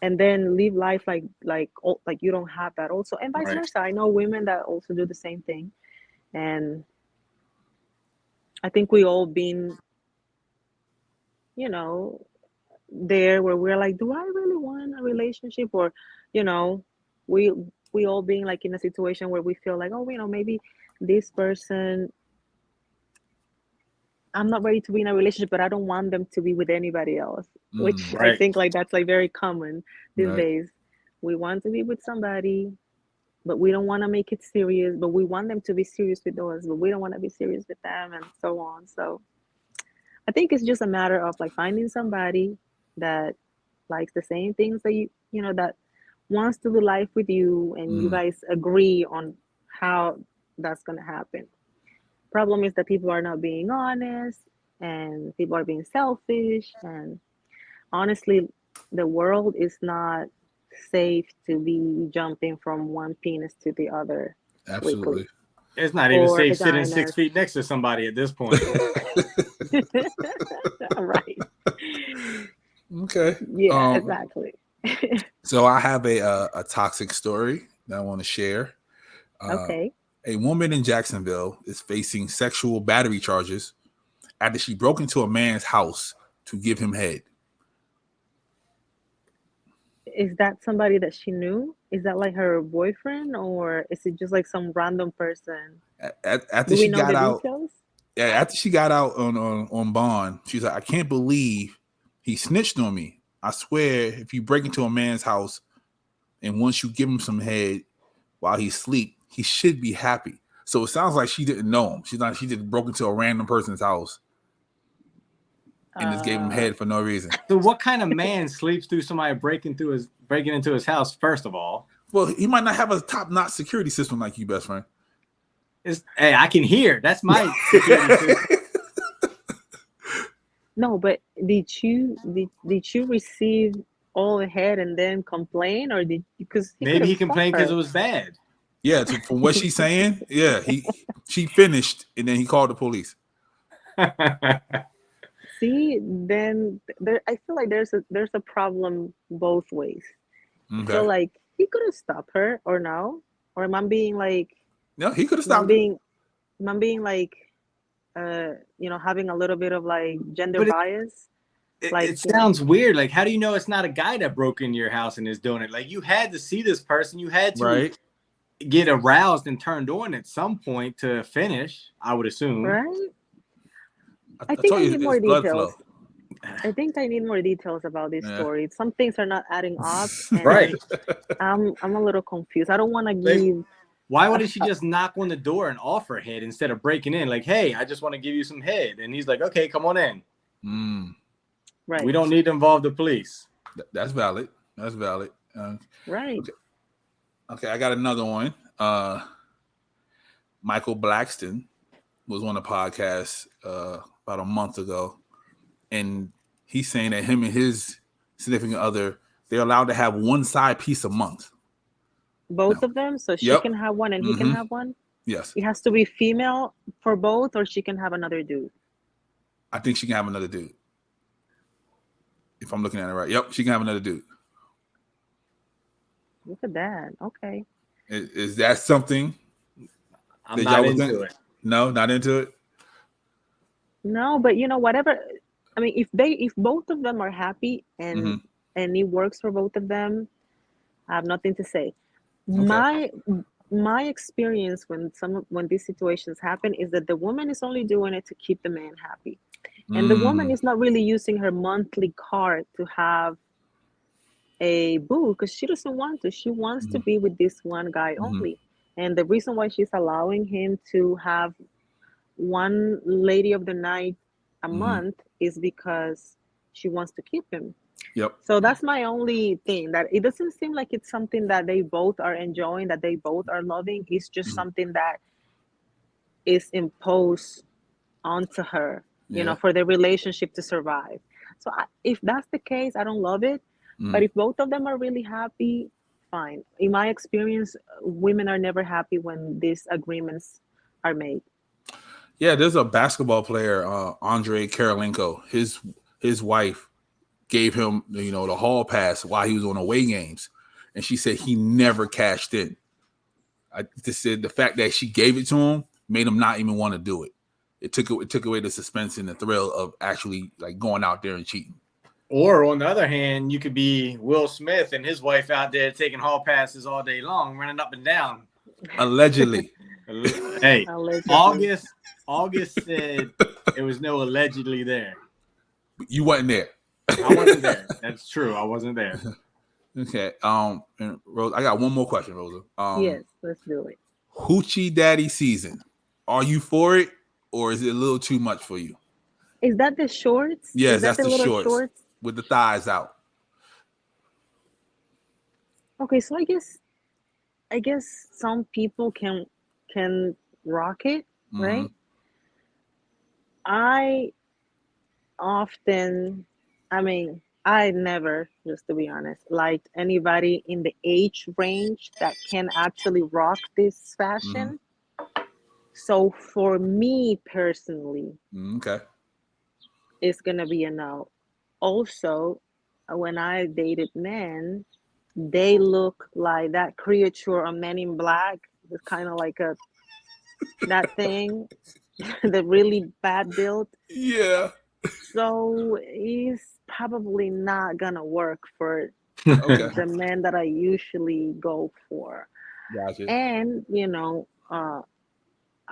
and then live life like you don't have that also, and vice versa. I know women that also do the same thing, and I think we all been, you know, there where we're like, do I really want a relationship? Or, you know, we all being like in a situation where we feel like, oh, you know, maybe this person, I'm not ready to be in a relationship, but I don't want them to be with anybody else, which I think like that's like very common these days. We want to be with somebody, but we don't want to make it serious, but we want them to be serious with us, but we don't want to be serious with them, and so on. So I think it's just a matter of like finding somebody that likes the same things that you know, that wants to do life with you, and you guys agree on how that's going to happen. Problem is that people are not being honest, and people are being selfish, and honestly, the world is not safe to be jumping from one penis to the other. Absolutely. Weekly. It's not even safe vaginas. sitting 6 feet next to somebody at this point. Right. Okay. Yeah, exactly. So I have a toxic story that I want to share. Okay. A woman in Jacksonville is facing sexual battery charges after she broke into a man's house to give him head. Is that somebody that she knew? Is that like her boyfriend, or is it just like some random person? After she got out, after she got out on bond, she's like, I can't believe he snitched on me. I swear, if you break into a man's house and once you give him some head while he's asleep, he should be happy. So it sounds like she didn't know him. She just broke into a random person's house and just gave him head for no reason. So what kind of man sleeps through somebody breaking into his house, first of all? Well, he might not have a top-notch security system like you, best friend. Hey, I can hear. That's my security system. No, but did you receive all the head and then complain, or did because he could Maybe have he stopped complained because her? it was bad. Yeah, from what she's saying, yeah, she finished and then he called the police. See, then there, I feel like there's a problem both ways. I feel Okay. like he could have stopped her, or no, or am I being like, No, he could have am I stopped it. being, am I being like, having a little bit of like gender But bias, like it sounds weird. Like, how do you know it's not a guy that broke into your house and is doing it? Like, you had to see this person. You had to Right. get aroused and turned on at some point to finish, I would assume. right? I think told I you need it's more blood details. flow. I think I need more details about this Yeah. story. Some things are not adding up, and Right. I'm a little confused. I don't want to Like, give. why wouldn't she just knock on the door and offer head instead of breaking in? Like, hey, I just want to give you some head. And he's like, okay, come on in. Right. We don't need to involve the police. That's valid. That's valid. Right. Okay, I got another one. Michael Blackston was on a podcast about a month ago, and he's saying that him and his significant other, they're allowed to have one side piece a month. Both of them, so she Yep. can have one and he can have one. Yes. It has to be female for both, or she can have another dude. I think she can have another dude. If I'm looking at it right. Yep, she can have another dude. Look at that. Okay. Is that something? I'm not into it. No, not into it. No, but whatever. I mean, if both of them are happy and it works for both of them, I have nothing to say. Okay. My experience when these situations happen is that the woman is only doing it to keep the man happy. And the woman is not really using her monthly card to have a boo, because she doesn't want to. She wants to be with this one guy only. And the reason why she's allowing him to have one lady of the night a month is because she wants to keep him. Yep. So that's my only thing, that it doesn't seem like it's something that they both are enjoying, that they both are loving. It's just something that is imposed onto her, for the relationship to survive. So if that's the case, I don't love it. But if both of them are really happy, fine. In my experience, women are never happy when these agreements are made. Yeah, there's a basketball player, Andre Karolinko. His wife gave him, the hall pass while he was on away games, and she said he never cashed in. I just said the fact that she gave it to him made him not even want to do it. It took away the suspense and the thrill of actually like going out there and cheating. Or on the other hand, you could be Will Smith and his wife out there taking hall passes all day long, running up and down. Allegedly. Hey, allegedly. August said it was no allegedly there. You wasn't there. I wasn't there. That's true. I wasn't there. Okay. And Rosa, I got one more question, Rosa. Yes, let's do it. Hoochie Daddy season. Are you for it, or is it a little too much for you? Is that the shorts? Yes, that's the the little shorts with the thighs out. Okay, so I guess some people can rock it, right? I never, just to be honest, liked anybody in the age range that can actually rock this fashion. So for me personally, it's gonna be a no. Also, when I dated men, they look like that creature on Men in Black. It's kind of like that thing, the really bad build. Yeah. So it's probably not gonna work for the men that I usually go for. Gotcha. And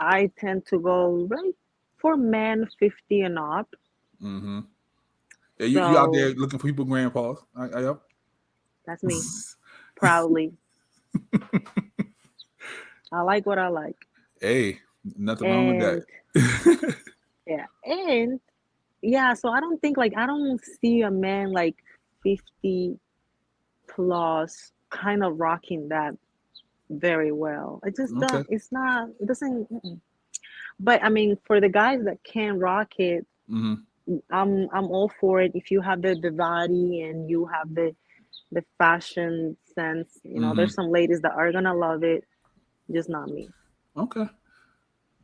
I tend to go right for men 50 and up. Yeah, you out there looking for people, grandpas. Yep. That's me, proudly. I like what I like. Hey, nothing wrong with that. Yeah, and so I don't see a man like 50 plus kind of rocking that very well. I just don't. It doesn't. But I mean, for the guys that can rock it, I'm all for it. If you have the body and you have the fashion sense, there's some ladies that are gonna love it, just not me. Okay.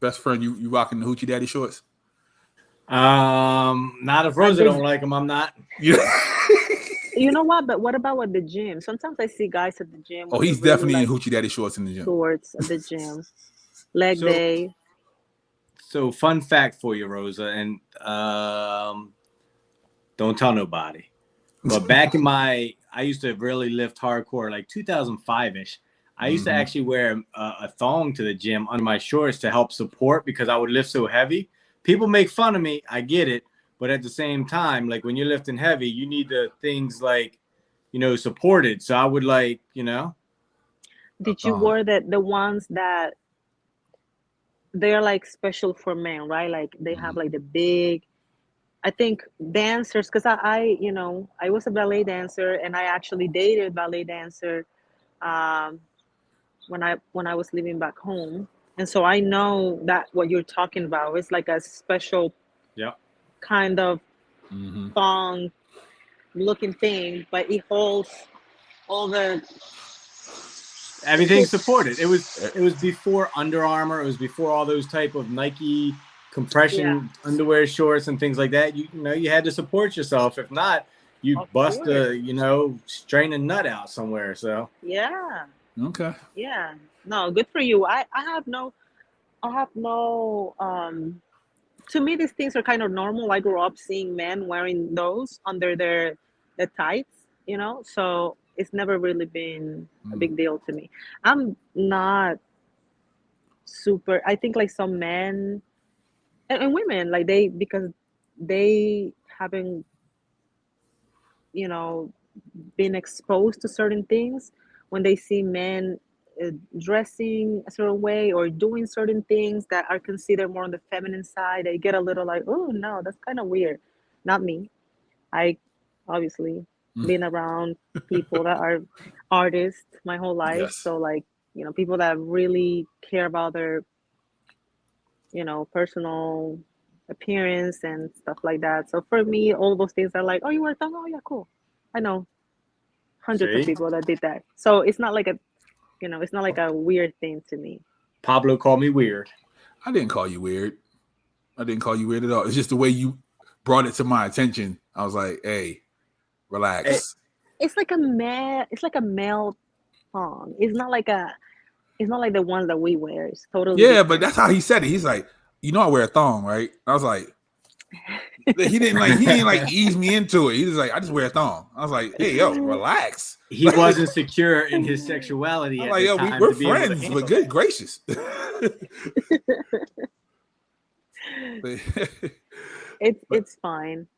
Best friend, you rocking the Hoochie Daddy shorts? Not if Rosa don't like them, I'm not. Yeah. You know what? But what about at the gym? Sometimes I see guys at the gym. Oh, he's definitely in Hoochie Daddy shorts in the gym. Shorts at the gym. Leg day. So fun fact for you, Rosa, and don't tell nobody. But back in I used to really lift hardcore, like 2005-ish. I used to actually wear a thong to the gym under my shorts to help support because I would lift so heavy. People make fun of me. I get it. But at the same time, like when you're lifting heavy, you need the things like, supported. So I would Did you wear the ones that they're like special for men, right? Like they have like the big, I think dancers, because I was a ballet dancer and I actually dated a ballet dancer when I was living back home. And so I know that what you're talking about is like a special kind of thong looking thing, but it holds all the everything supported. It was before Under Armour. It was before all those type of Nike compression underwear shorts and things like that. You had to support yourself. If not, you bust strain a nut out somewhere. So okay, no, good for you. I have no to me these things are kind of normal. I grew up seeing men wearing those under the tights, so it's never really been a big deal to me. I'm not super, I think like some men and women, like because they haven't been exposed to certain things, when they see men dressing a certain way or doing certain things that are considered more on the feminine side, they get a little like, oh no, that's kind of weird. Not me. I obviously been around people that are artists my whole life. So like, people that really care about their personal appearance and stuff like that. So for me, all those things are like, oh, you wear a thong? Oh yeah, cool. I know hundreds of people that did that. So it's not like it's not like a weird thing to me. Pablo called me weird. I didn't call you weird. I didn't call you weird at all. It's just the way you brought it to my attention. I was like, hey, relax. Hey. It's like a male thong. It's not like the ones that we wear. It's totally different. But that's how he said it. He's like, I wear a thong, right? I was like, he didn't ease me into it. He was like, I just wear a thong. I was like, hey, yo, relax. He wasn't secure in his sexuality. I'm like, yo, we're friends, but good gracious. It's fine.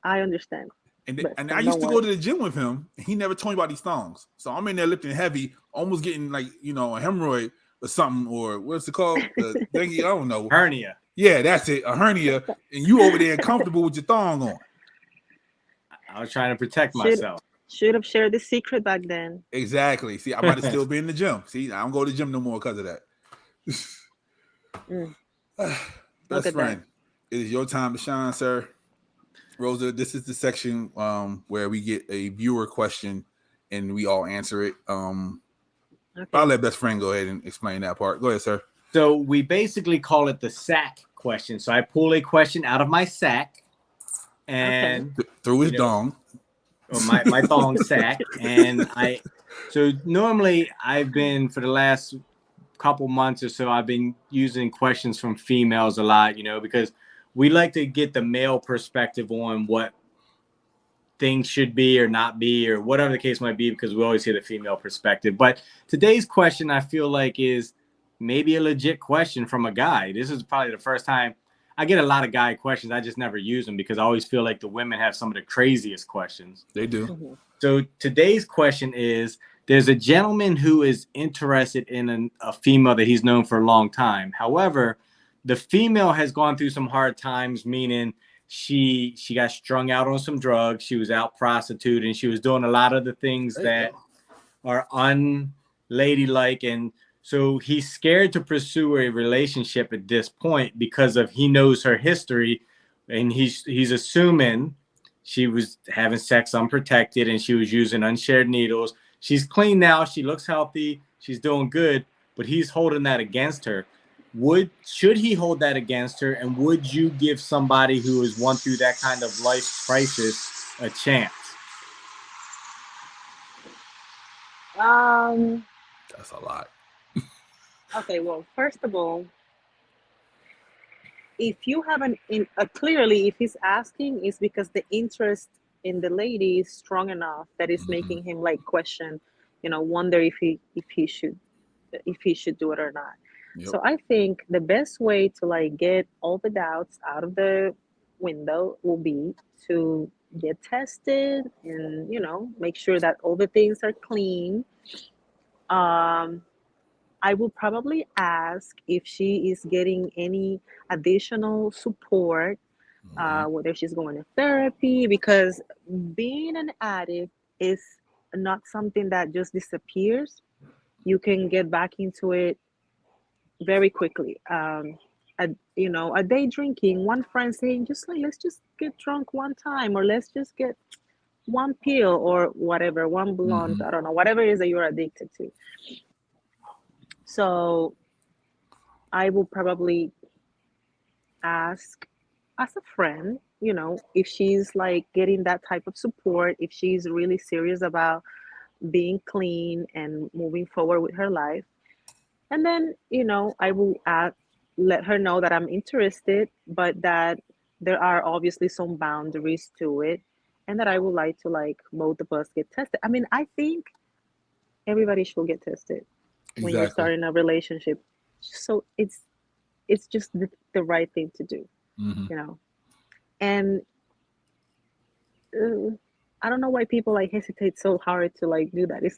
I understand. And I used to go to the gym with him. And he never told me about these thongs. So I'm in there lifting heavy, almost getting like, a hemorrhoid or something, or what's it called? I don't know. Hernia. Yeah, that's it. A hernia. And you over there comfortable with your thong on. I was trying to protect myself. Should have shared the secret back then. Exactly. See, I might have still been in the gym. See, I don't go to the gym no more because of that. Best friend, it is your time to shine, sir. Rosa, this is the section where we get a viewer question and we all answer it. I'll let best friend go ahead and explain that part. Go ahead, sir. So we basically call it the sack question. So I pull a question out of my sack and through his dong. Or my thong sack. And so normally I've been, for the last couple months or so, I've been using questions from females a lot, because we like to get the male perspective on what things should be or not be, or whatever the case might be, because we always hear the female perspective. But today's question, I feel like, is maybe a legit question from a guy. This is probably the first time I get a lot of guy questions. I just never use them because I always feel like the women have some of the craziest questions. They do. So today's question is, there's a gentleman who is interested in a female that he's known for a long time. However, the female has gone through some hard times, meaning she got strung out on some drugs. She was out prostituting. She was doing a lot of the things that are unladylike. And so he's scared to pursue a relationship at this point because he knows her history and he's assuming she was having sex unprotected and she was using unshared needles. She's clean now. She looks healthy. She's doing good, but he's holding that against her. Should he hold that against her? And would you give somebody who has won through that kind of life crisis a chance? That's a lot. Okay, well, first of all, if you haven't clearly, if he's asking, is because the interest in the lady is strong enough that it's making him like question, wonder if he should do it or not. Yep. So I think the best way to like get all the doubts out of the window will be to get tested and make sure that all the things are clean. I will probably ask if she is getting any additional support, whether she's going to therapy, because being an addict is not something that just disappears. You can get back into it very quickly. A day drinking, one friend saying, just like, let's just get drunk one time, or let's just get one pill or whatever, one blunt, I don't know, whatever it is that you're addicted to. So I will probably ask as a friend, if she's like getting that type of support, if she's really serious about being clean and moving forward with her life. And then, I will let her know that I'm interested, but that there are obviously some boundaries to it, and that I would like to like both of us get tested. I mean, I think everybody should get tested when you're starting a relationship. So it's just the right thing to do, And I don't know why people like hesitate so hard to like do that. It's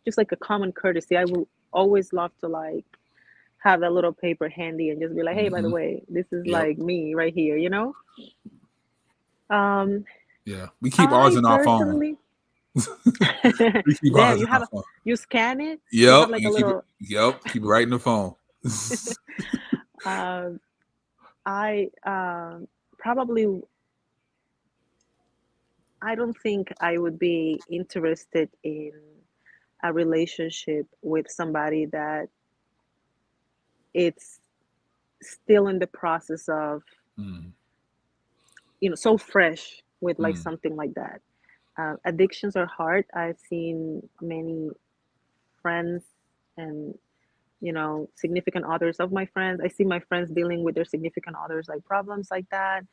just like a common courtesy. I will always love to like have a little paper handy and just be like, hey, by the way, this is like me right here, Yeah, we keep ours in our phone. We keep ours in our phone. You scan it. Yep. You have like a little. Keep it right in the phone. I probably. I don't think I would be interested in a relationship with somebody that it's still in the process of, so fresh with like something like that. Addictions are hard. I've seen many friends and, significant others of my friends. I see my friends dealing with their significant others, like problems like that.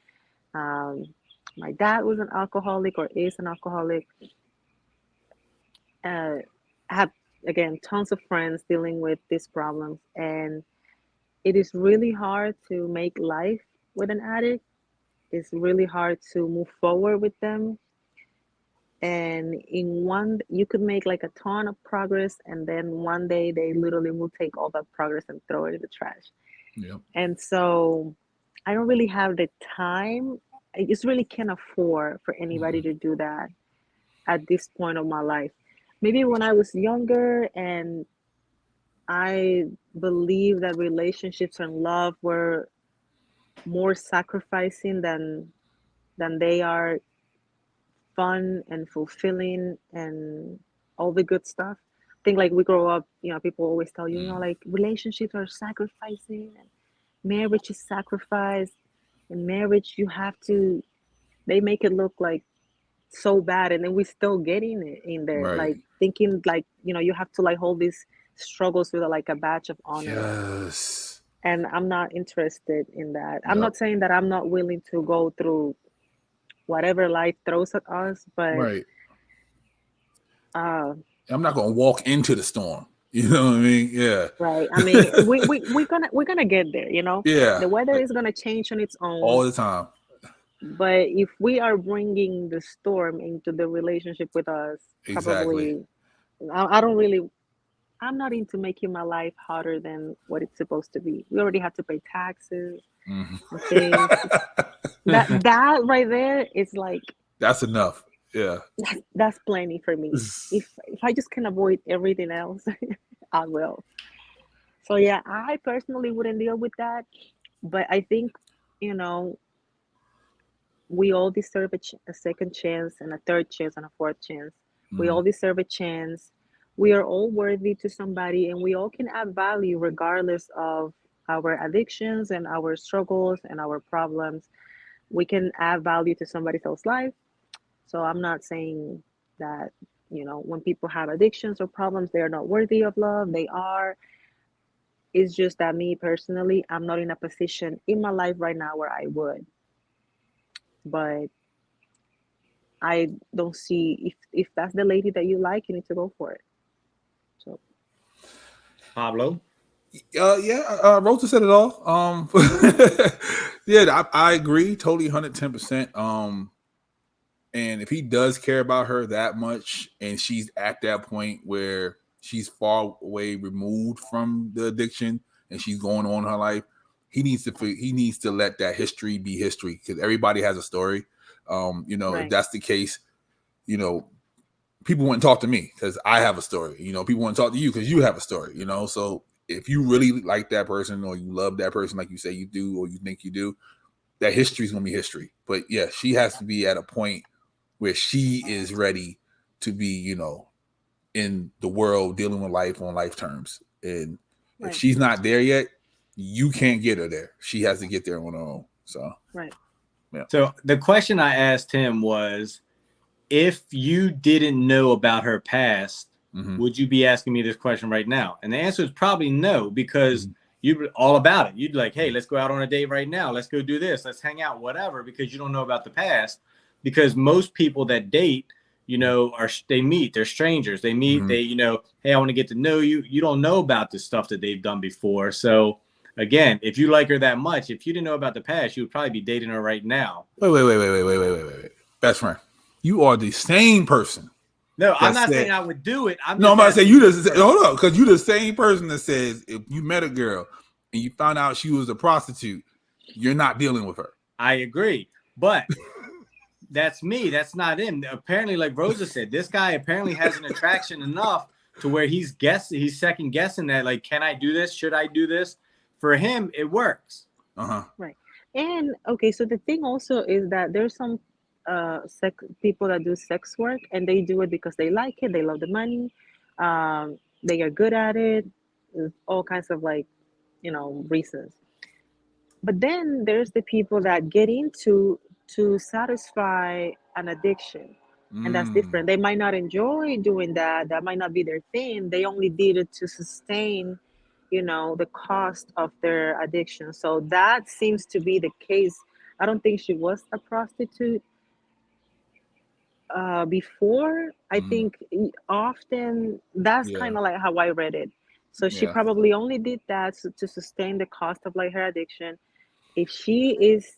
My dad was an alcoholic or is an alcoholic. I have, again, tons of friends dealing with these problems, and it is really hard to make life with an addict. It's really hard to move forward with them. And you could make like a ton of progress, and then one day they literally will take all that progress and throw it in the trash. Yep. And so I don't really have the time. I just really can't afford for anybody to do that at this point of my life. Maybe when I was younger and I believe that relationships and love were more sacrificing than they are fun and fulfilling and all the good stuff. I think like we grow up, people always tell you, like relationships are sacrificing and marriage is sacrifice, and marriage they make it look like so bad, and then we still getting it in there, right. Like thinking like, you have to like hold these struggles with like a badge of honor. Yes. And I'm not interested in that. I'm not saying that I'm not willing to go through whatever life throws at us, but right. I'm not gonna walk into the storm. You know what I mean? Yeah. Right. I mean, we're gonna get there. Yeah. The weather is gonna change on its own all the time. But if we are bringing the storm into the relationship with us, probably, I'm not into making my life harder than what it's supposed to be. We already have to pay taxes and things. that right there is like, that's enough. Yeah. That's plenty for me. If I just can avoid everything else, I will. So yeah, I personally wouldn't deal with that. But I think, we all deserve a second chance and a third chance and a fourth chance. We all deserve a chance. We are all worthy to somebody, and we all can add value regardless of our addictions and our struggles and our problems. We can add value to somebody else's life. So I'm not saying that, when people have addictions or problems, they are not worthy of love. They are. It's just that me personally, I'm not in a position in my life right now where I would. But I don't see, if that's the lady that you like, you need to go for it. So Pablo. Rosa said it all. Yeah, I agree totally 110%. And if he does care about her that much, and she's at that point where she's far away removed from the addiction and she's going on in her life, he needs to let that history be history, because everybody has a story. Right. If that's the case, people wouldn't talk to me because I have a story. People want to talk to you because you have a story. So if you really like that person, or you love that person like you say you do, or you think you do, that history is going to be history. But yeah, she has to be at a point where she is ready to be, in the world, dealing with life on life terms. And if she's not there yet, you can't get her there. She has to get there on her own. So, yeah. So the question I asked him was, if you didn't know about her past, would you be asking me this question right now? And the answer is probably no, because you're all about it. You'd like, hey, let's go out on a date right now. Let's go do this. Let's hang out, whatever, because you don't know about the past. Because most people that date, they meet, they're strangers. They meet, they, hey, I want to get to know you. You don't know about the stuff that they've done before. So again, if you like her that much, if you didn't know about the past, you would probably be dating her right now. Wait. Best friend, you are the same person. No, I'm not saying I would do it. I'm not saying you just hold on, because you're the same person that says if you met a girl and you found out she was a prostitute, you're not dealing with her. I agree, but that's me. That's not him. Apparently, like Rosa said, this guy apparently has an attraction enough to where he's second guessing that, like, can I do this? Should I do this? For him, it works. Right. And okay, so the thing also is that there's some people that do sex work, and they do it because they like it, they love the money, they are good at it, all kinds of reasons. But then there's the people that get into to satisfy an addiction, and that's different. They might not enjoy doing that might not be their thing. They only did it to sustain the cost of their addiction. So that seems to be the case. I don't think she was a prostitute before. I think often that's kind of like how I read it. So she probably only did that to sustain the cost of her addiction. If she is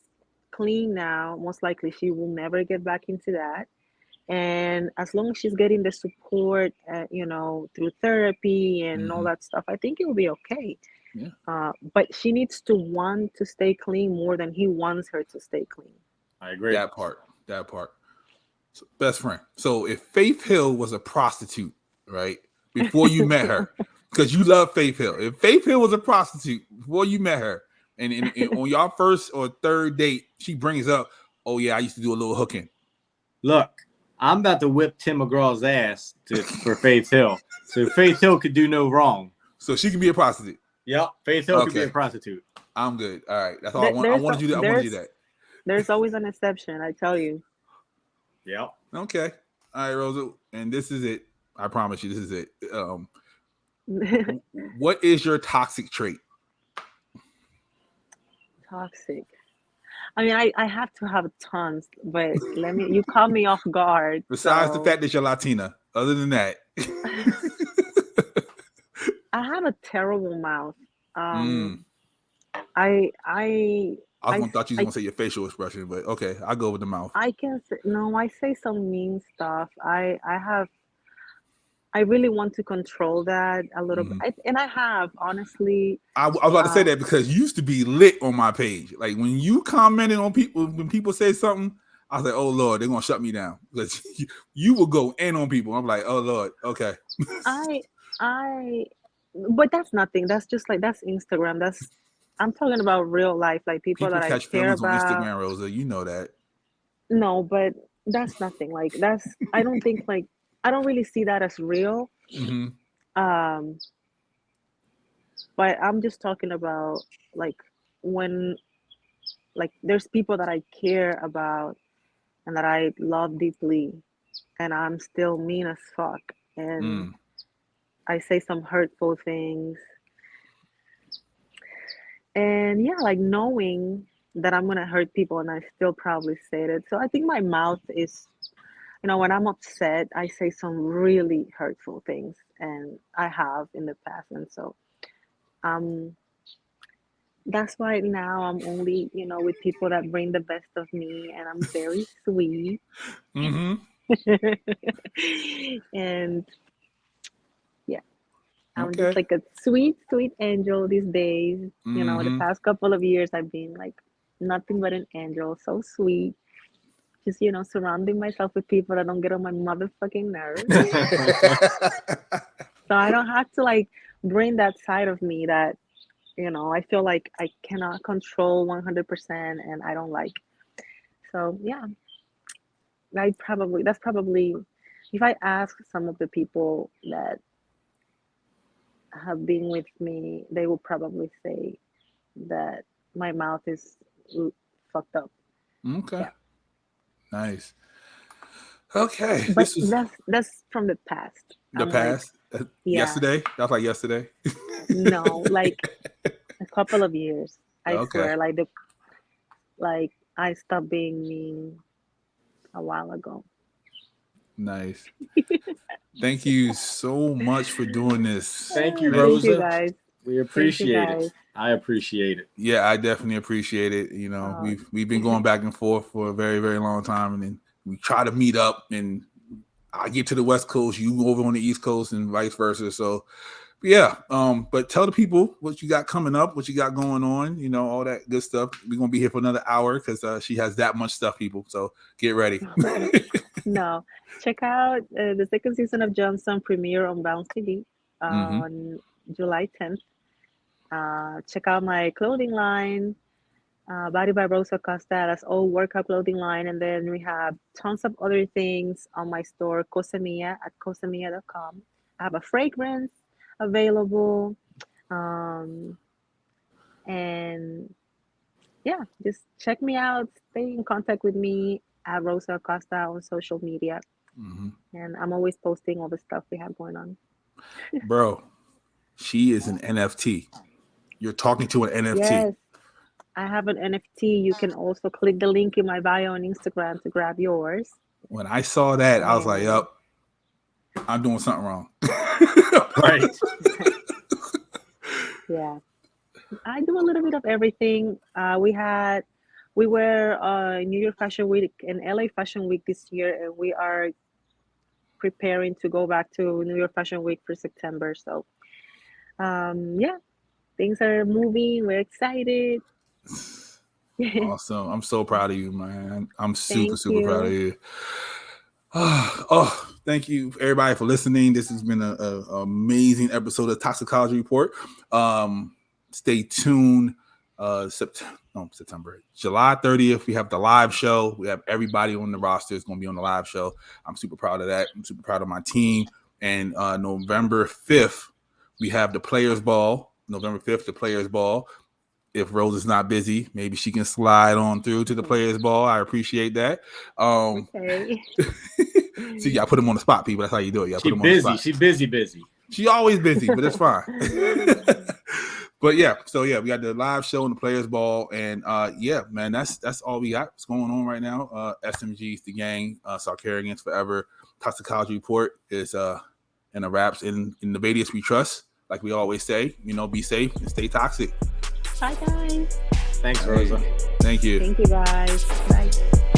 clean now, most likely she will never get back into that. And as long as she's getting the support, through therapy and all that stuff, I think it will be okay. But she needs to want to stay clean more than he wants her to stay clean. I agree. That part. So, best friend. So if Faith Hill was a prostitute, right, before you met her, because you love Faith Hill. If Faith Hill was a prostitute before you met her, and on your first or third date, she brings up, oh yeah, I used to do a little hooking. Look, I'm about to whip Tim McGraw's ass for Faith Hill. So Faith Hill could do no wrong. So she can be a prostitute. Yep, Faith Hill could be a prostitute. I'm good. All right, that's all I want. I wanted you to that. There's always an exception, I tell you. Yep. Okay. All right, Rosa, and this is it. I promise you, this is it. What is your toxic trait? Toxic. I mean, I have to have tons, but you caught me off guard. Besides the fact that you're Latina, other than that. I have a terrible mouth. I thought you was gonna say your facial expression, but okay, I'll go with the mouth. I say some mean stuff. I really want to control that a little bit. And I have, honestly. I was about to say that because you used to be lit on my page. Like when you commented on people, when people say something, I was like, oh Lord, they're going to shut me down. Because you will go in on people. I'm like, oh Lord, okay. But that's nothing. That's just that's Instagram. I'm talking about real life, like people that I care about. On Instagram, Rosa, you know that. No, but that's nothing. Like that's I don't think like I don't really see that as real. Mm-hmm. Um, but I'm just talking about like when like there's people that I care about and that I love deeply, and I'm still mean as fuck, and I say some hurtful things, and yeah, like knowing that I'm gonna hurt people, and I still probably say it. So I think my mouth is, when I'm upset, I say some really hurtful things, and I have in the past, and so um, that's why now I'm only, with people that bring the best of me, and I'm very sweet. Mm-hmm. And yeah, I'm just Okay. like a sweet, sweet angel these days. The Mm-hmm. past couple of years, I've been like nothing but an angel, so sweet. Just, surrounding myself with people that don't get on my motherfucking nerves. So I don't have to like bring that side of me that, I feel like I cannot control 100% and I don't like. So yeah, that's probably, if I ask some of the people that have been with me, they will probably say that my mouth is fucked up. Okay. Yeah. Nice. Okay. But This is that's from the past. the I'm like, past. yeah, Yesterday. That was like yesterday. no, like a couple of years. I Okay. swear, like I stopped being mean a while ago. Nice. Thank you so much for doing this. Thank you, Man. Thank you Rosa. guys. We Thank you appreciate it. guys. I appreciate it. Yeah, I definitely appreciate it. Uh, We've been going back and forth for a very, very long time, and then we try to meet up. And I get to the West Coast, you go over on the East Coast, and vice versa. So, yeah. But tell the people what you got coming up, what you got going on. All that good stuff. We're gonna be here for another hour because she has that much stuff, people. So get ready. no, check out the second season of Johnson premiere on Bounce TV on July 10th. Check out my clothing line, Body by Rosa Acosta. That's all workout clothing line. And then we have tons of other things on my store, Cosamia at cosamia.com. I have a fragrance available. And yeah, just check me out. Stay in contact with me at Rosa Acosta on social media. And I'm always posting all the stuff we have going on. Bro, she is an NFT. You're talking to an NFT. Yes, I have an NFT. You can also click the link in my bio on Instagram to grab yours. When I saw that, I was like, "Yup, I'm doing something wrong." Right. Yeah, I do a little bit of everything. We were New York Fashion Week and LA Fashion Week this year, and we are preparing to go back to New York Fashion Week for September. So, yeah, things are moving. We're excited. Awesome. I'm so proud of you, man. I'm super, Thank super proud of you. you. Oh, thank you everybody for listening. This has been an amazing episode of Toxicology Report. Stay tuned. September, July 30th, we have the live show. We have everybody on the roster is going to be on the live show. I'm super proud of that. I'm super proud of my team. And November 5th, we have the Players Ball. November 5th, the Players Ball. If Rose is not busy, maybe she can slide on through to the Players Ball. I appreciate that. Okay. See, y'all put him on the spot, people. That's how you do it. Y'all put him on the spot. She's busy. She always busy, but it's fine. But yeah, so yeah, we got the live show and the Players Ball, and yeah, man, that's all we got. What's going on right now? SMG's the gang, Sarcarrogance forever. Toxicology Report is in the wraps. In the Vedius we trust, like we always say. Be safe and stay toxic. Bye, guys. Thanks, Rosa. Thank you. Thank you, guys. Bye.